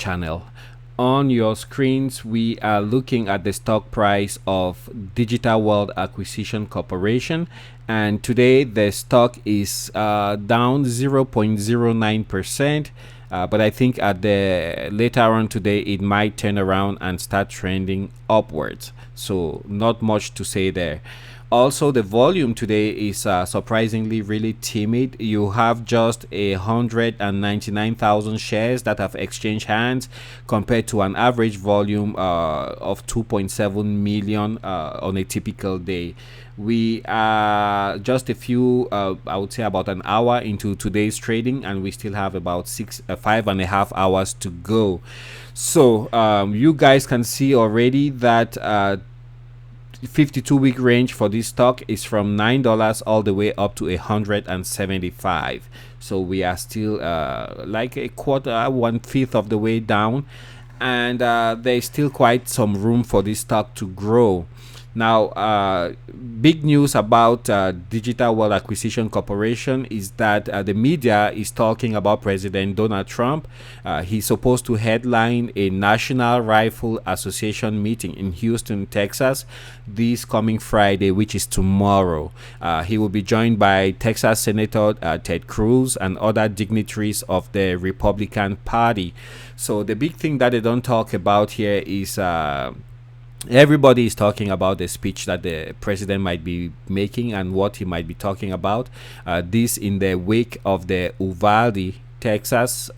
channel. On your screens, we are looking at the stock price of Digital World Acquisition Corporation, and today the stock is down 0.09%. But I think at the later on today it might turn around and start trending upwards. So not much to say there. Also, the volume today is surprisingly really timid. You have just 199,000 shares that have exchanged hands compared to an average volume of 2.7 million on a typical day. We are just a few, I would say about an hour into today's trading, and we still have about 5.5 hours to go. So you guys can see already that 52-week range for this stock is from $9 all the way up to $175. So we are still like a quarter, 1/5 of the way down, and there's still quite some room for this stock to grow. Now, big news about Digital World Acquisition Corporation is that the media is talking about President Donald Trump. He's supposed to headline a National Rifle Association meeting in Houston, Texas, this coming Friday, which is tomorrow. He will be joined by Texas Senator Ted Cruz and other dignitaries of the Republican Party. So the big thing that they don't talk about here is everybody is talking about the speech that the president might be making and what he might be talking about. This in the wake of the Uvalde, Texas,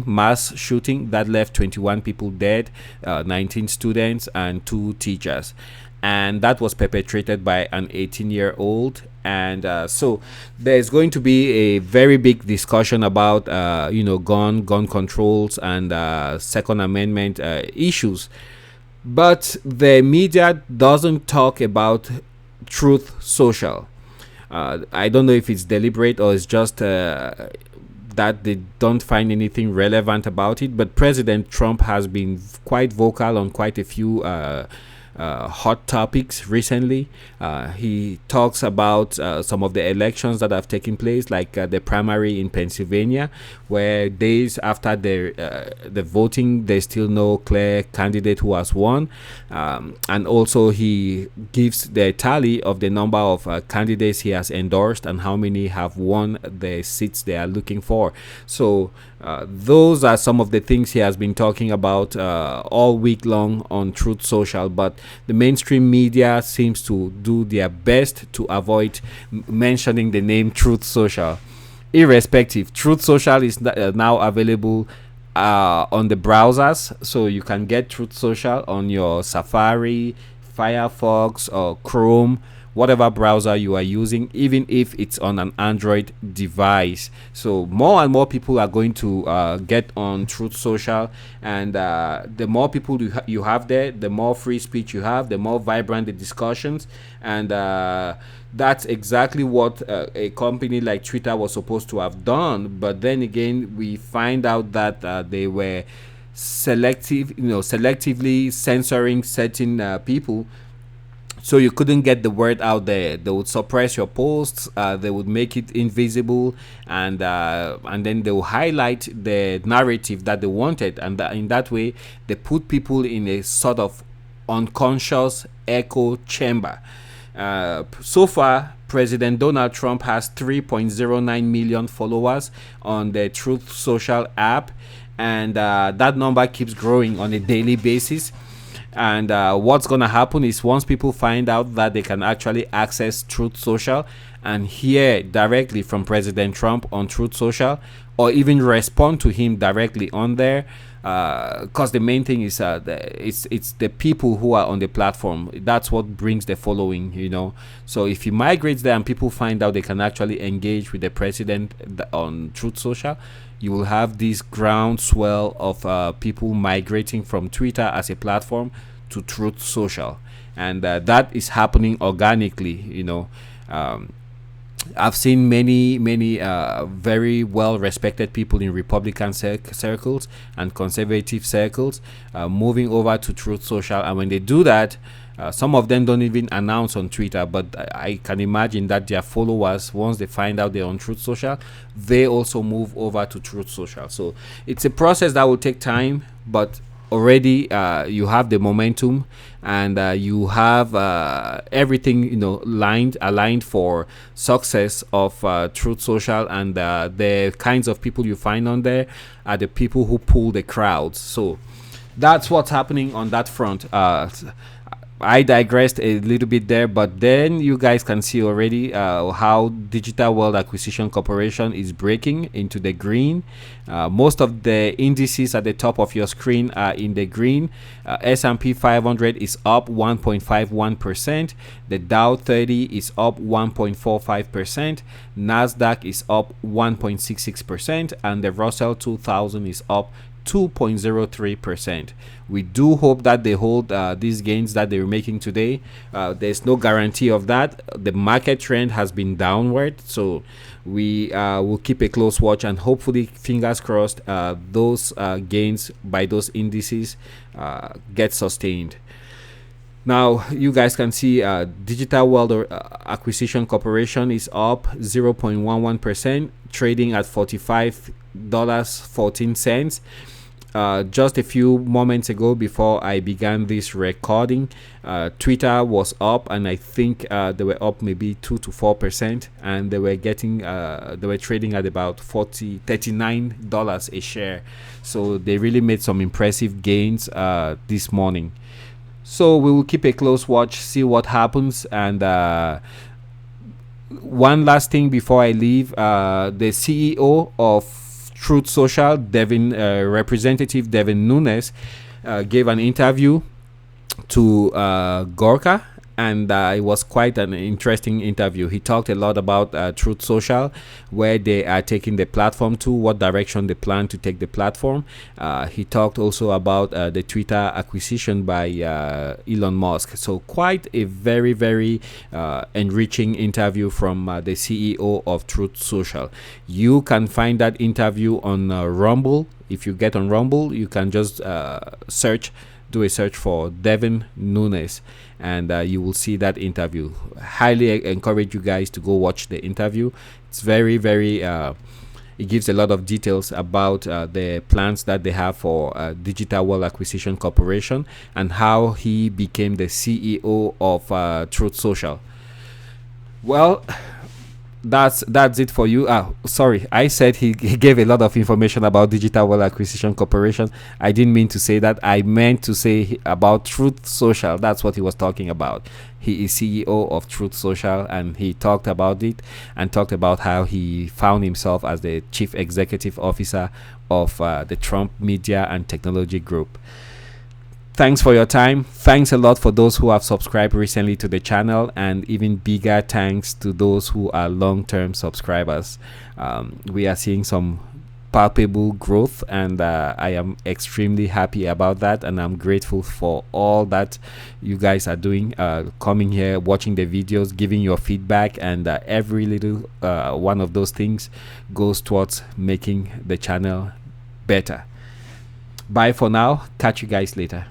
mass shooting that left 21 people dead, 19 students and 2 teachers. And that was perpetrated by an 18-year-old. And so there's going to be a very big discussion about gun controls and Second Amendment issues, but the media doesn't talk about Truth Social. I don't know if it's deliberate or it's just that they don't find anything relevant about it, but President Trump has been quite vocal on quite a few hot topics recently. He talks about some of the elections that have taken place, like the primary in Pennsylvania, where days after the voting, there's still no clear candidate who has won. And also he gives the tally of the number of candidates he has endorsed and how many have won the seats they are looking for. So those are some of the things he has been talking about all week long on Truth Social, but the mainstream media seems to do their best to avoid mentioning the name Truth Social. Irrespective, Truth Social is now available on the browsers, so you can get Truth Social on your Safari, Firefox, or Chrome, whatever browser you are using, even if it's on an Android device. So more and more people are going to get on Truth Social, and the more people you have there, the more free speech you have, the more vibrant the discussions. And that's exactly what a company like Twitter was supposed to have done. But then again, we find out that they were selectively censoring certain people, so you couldn't get the word out there. They would suppress your posts, they would make it invisible, and then they will highlight the narrative that they wanted, and in that way they put people in a sort of unconscious echo chamber. So far, President Donald Trump has 3.09 million followers on the Truth Social app, and that number keeps growing on a daily basis. And what's going to happen is, once people find out that they can actually access Truth Social and hear directly from President Trump on Truth Social, or even respond to him directly on there, because the main thing is it's the people who are on the platform. That's what brings the following, So if he migrates there and people find out they can actually engage with the president on Truth Social, you will have this groundswell of people migrating from Twitter as a platform to Truth Social, and that is happening organically. I've seen many very well respected people in Republican circles and conservative circles moving over to Truth Social, and when they do that, Some of them don't even announce on Twitter, but I can imagine that their followers, once they find out they're on Truth Social, they also move over to Truth Social. So it's a process that will take time, but already you have the momentum, and you have everything aligned for success of Truth Social, and the kinds of people you find on there are the people who pull the crowds. So that's what's happening on that front. I digressed a little bit there, but then you guys can see already how Digital World Acquisition Corporation is breaking into the green. Most of the indices at the top of your screen are in the green. S&P 500 is up 1.51%. The Dow 30 is up 1.45%. Nasdaq is up 1.66%, and the Russell 2000 is up 2.03%. We do hope that they hold these gains that they're making today. There's no guarantee of that. The market trend has been downward, so we will keep a close watch, and hopefully, fingers crossed, those gains by those indices get sustained. Now you guys can see Digital World Acquisition Corporation is up 0.11%, trading at $45.14. Just a few moments ago, before I began this recording, Twitter was up, and I think they were up maybe 2 to 4%, and they were trading at about $39 a share. So they really made some impressive gains this morning. So we will keep a close watch, see what happens. And one last thing before I leave, the CEO of Truth Social, Representative DEVIN Nunes, gave an interview to Gorka, and it was quite an interesting interview. He talked a lot about Truth Social, where they are taking the platform to, what direction they plan to take the platform. He talked also about the Twitter acquisition by Elon Musk. So quite a very, very enriching interview from the CEO of Truth Social. You can find that interview on Rumble. If you get on Rumble, you can just do a search for DEVIN Nunes, and you will see that interview. Highly encourage you guys to go watch the interview. It's very, very it gives a lot of details about the plans that they have for Digital World Acquisition Corporation, and how he became the CEO of Truth Social. Well, that's it for you. Sorry, I said he gave a lot of information about Digital World Acquisition Corporation. I didn't mean to say that. I meant to say about Truth Social. That's what he was talking about. He is CEO of Truth Social, and he talked about it, and talked about how he found himself as the Chief Executive Officer of the Trump Media and Technology Group. Thanks for your time. Thanks a lot for those who have subscribed recently to the channel, and even bigger thanks to those who are long-term subscribers. We are seeing some palpable growth, and I am extremely happy about that, and I'm grateful for all that you guys are doing, coming here, watching the videos, giving your feedback, and every little one of those things goes towards making the channel better. Bye for now. Catch you guys later.